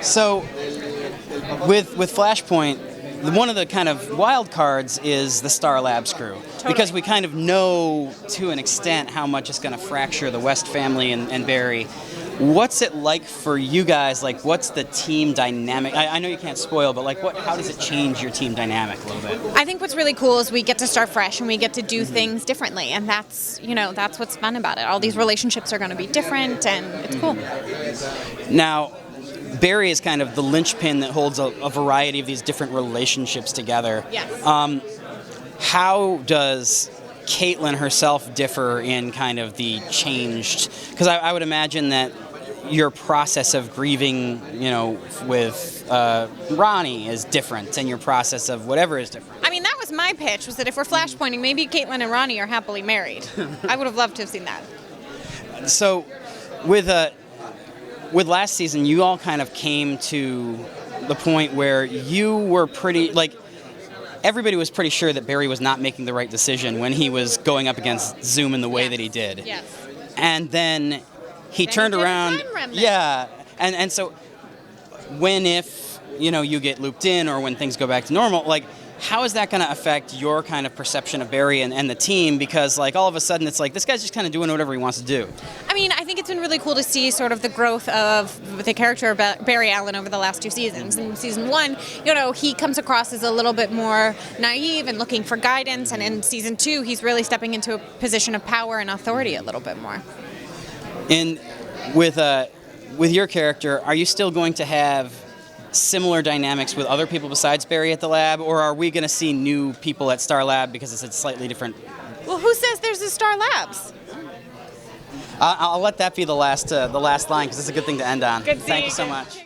So, with Flashpoint, one of the kind of wild cards is the Star Labs crew. Totally. Because we kind of know to an extent how much it's going to fracture the West family and Barry. What's it like for you guys? Like, what's the team dynamic? I know you can't spoil, but like, how does it change your team dynamic a little bit? I think what's really cool is we get to start fresh and we get to do things differently, and that's what's fun about it. All these relationships are going to be different, and it's cool. Now, Barry is kind of the linchpin that holds a variety of these different relationships together. Yes. How does Caitlin herself differ in kind of the changed? Because I would imagine that your process of grieving, with Ronnie is different, and your process of whatever is different. I mean, that was my pitch, was that if we're flashpointing, maybe Caitlin and Ronnie are happily married. I would have loved to have seen that. So, with last season, you all kind of came to the point where you were everybody was pretty sure that Barry was not making the right decision when he was going up against Zoom in the way that he did. Yes. And then he turned he did a around. time remnant. Yeah. And so if you get looped in or when things go back to normal, how is that going to affect your kind of perception of Barry and the team? Because all of a sudden it's like this guy's just kind of doing whatever he wants to do. I mean, I think it's been really cool to see sort of the growth of the character of Barry Allen over the last two seasons. In season one, he comes across as a little bit more naive and looking for guidance, and in season two, he's really stepping into a position of power and authority a little bit more. And with your character, are you still going to have similar dynamics with other people besides Barry at the lab, or are we going to see new people at Star Lab because it's a slightly different? Well, who says there's a Star Labs? I'll let that be the last line because it's a good thing to end on. Good seeing Thank you so you. much.